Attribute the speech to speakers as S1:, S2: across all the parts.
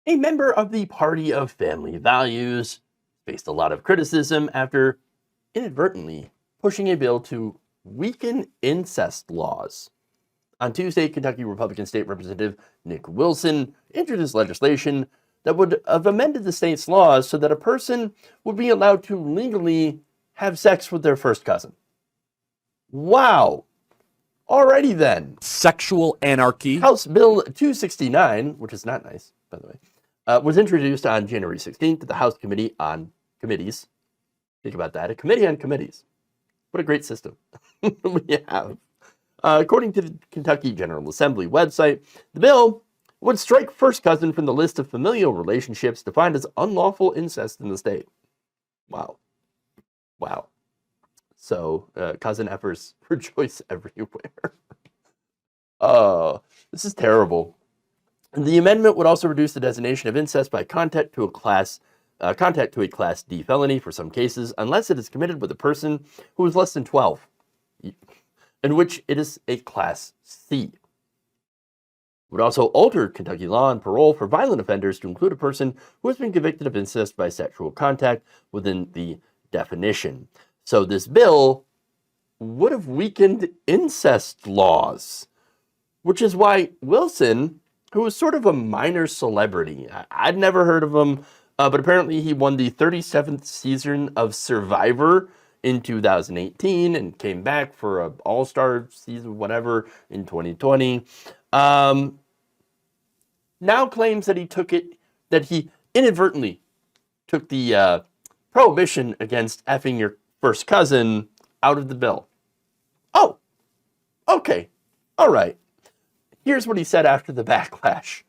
S1: A member of the Party of Family Values faced a lot of criticism after inadvertently pushing a bill to weaken incest laws. On Tuesday, Kentucky Republican State Representative Nick Wilson introduced legislation that would have amended the state's laws so that a person would be allowed to legally have sex with their first cousin. Wow. Alrighty then.
S2: Sexual anarchy.
S1: House Bill 269, which is not nice, by the way, was introduced on January 16th to the House Committee on Committees. Think about that. A committee on committees. What a great system we have. According to the Kentucky General Assembly website, the bill would strike first cousin from the list of familial relationships defined as unlawful incest in the state. Wow. Wow. So, cousin effers rejoice everywhere. Oh, this is terrible. The amendment would also reduce the designation of incest by contact to a Class D felony for some cases, unless it is committed with a person who is less than 12, in which it is a Class C. It would also alter Kentucky law on parole for violent offenders to include a person who has been convicted of incest by sexual contact within the definition. So this bill would have weakened incest laws, which is why Wilson, who was sort of a minor celebrity, I'd never heard of him, but apparently he won the 37th season of Survivor in 2018 and came back for an all-star season, whatever, in 2020. Now claims that he inadvertently took the prohibition against effing your first cousin out of the bill. Oh, okay, all right. Here's what he said after the backlash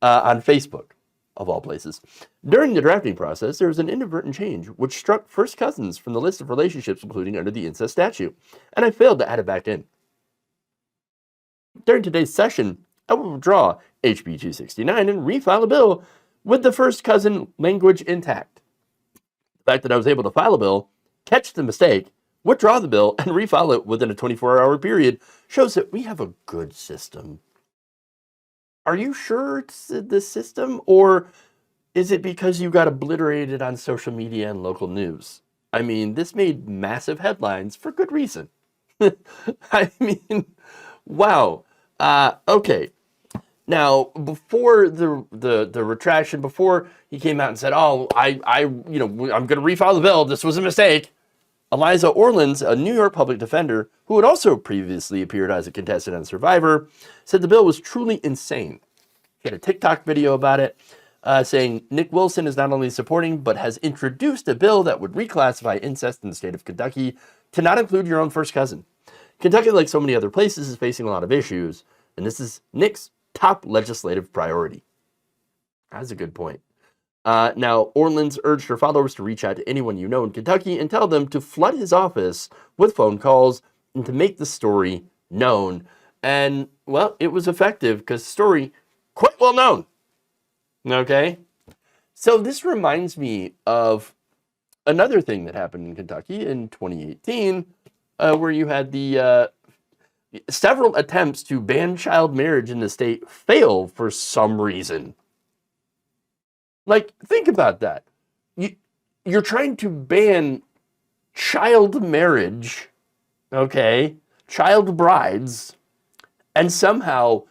S1: on Facebook, of all places. During the drafting process, there was an inadvertent change which struck first cousins from the list of relationships including under the incest statute, and I failed to add it back in. During today's session, I will withdraw HB 269 and refile a bill with the first cousin language intact. The fact that I was able to file a bill, catch the mistake, withdraw the bill, and refile it within a 24-hour period shows that we have a good system. Are you sure it's the system, or is it because you got obliterated on social media and local news? I mean, this made massive headlines for good reason. I mean, wow. Okay. Now, before the retraction, before he came out and said, "Oh, I'm going to refile the bill. This was a mistake," Eliza Orlins, a New York public defender who had also previously appeared as a contestant on Survivor, said the bill was truly insane. She had a TikTok video about it, saying Nick Wilson is not only supporting, but has introduced a bill that would reclassify incest in the state of Kentucky to not include your own first cousin. Kentucky, like so many other places, is facing a lot of issues, and this is Nick's top legislative priority. That's a good point. Now, Orlins urged her followers to reach out to anyone you know in Kentucky and tell them to flood his office with phone calls and to make the story known. And, well, it was effective because the story, quite well known. Okay? So this reminds me of another thing that happened in Kentucky in 2018, where you had the several attempts to ban child marriage in the state fail for some reason. Like, think about that. You're trying to ban child marriage, okay, child brides, and somehow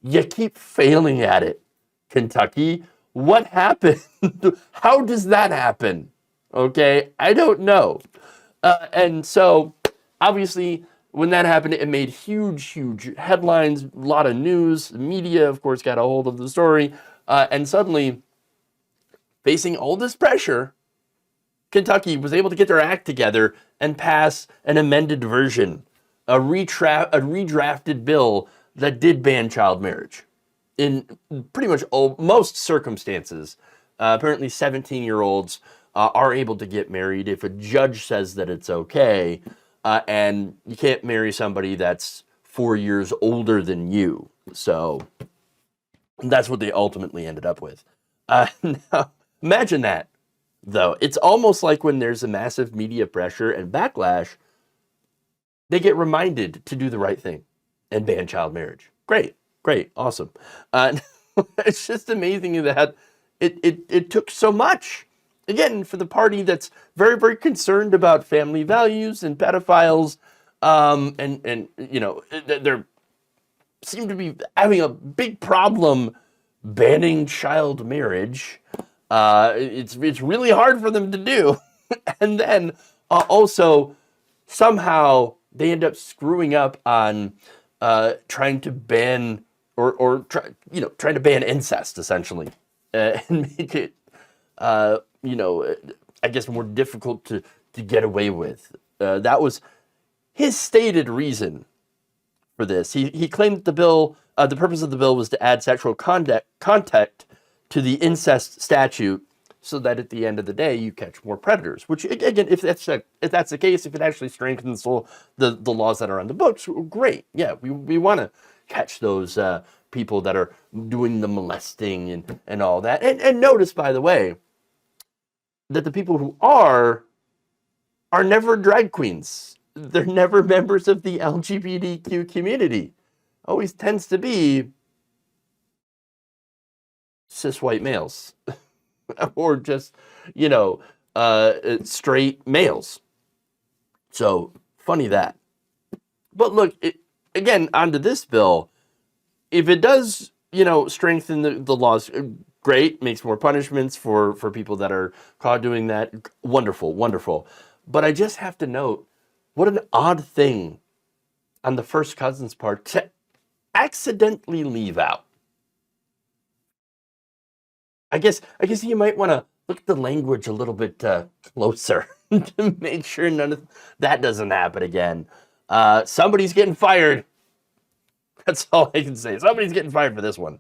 S1: you keep failing at it. Kentucky, what happened? How does that happen? Okay, I don't know. And so, obviously, when that happened, it made huge headlines, a lot of news. The media, of course, got a hold of the story, and suddenly, facing all this pressure, Kentucky was able to get their act together and pass an amended version, a redrafted bill that did ban child marriage in pretty much most circumstances. Apparently 17-year-olds are able to get married if a judge says that it's okay, and you can't marry somebody that's 4 years older than you. So that's what they ultimately ended up with. Now, imagine that, though. It's almost like when there's a massive media pressure and backlash, they get reminded to do the right thing and ban child marriage. Great, awesome. It's just amazing that it took so much. Again, for the party that's very, very concerned about family values and pedophiles, and you know, they're seem to be having a big problem banning child marriage. It's really hard for them to do, and then also somehow they end up screwing up on trying to ban trying to ban incest essentially, and make it I guess more difficult to get away with. That was his stated reason for this. He claimed that the purpose of the bill was to add sexual contact to the incest statute, so that at the end of the day you catch more predators. Which again, if that's the case, if it actually strengthens the laws that are on the books, great. Yeah, we want to catch those people that are doing the molesting and all that. And notice, by the way, that the people who are never drag queens. They're never members of the LGBTQ community. Always tends to be cis white males or just, straight males. So funny that. But look, again, onto this bill. If it does, strengthen the laws, great, makes more punishments for people that are caught doing that. Wonderful, wonderful. But I just have to note, what an odd thing on the first cousin's part to accidentally leave out. I guess you might want to look at the language a little bit closer to make sure none of that doesn't happen again. Somebody's getting fired. That's all I can say. Somebody's getting fired for this one.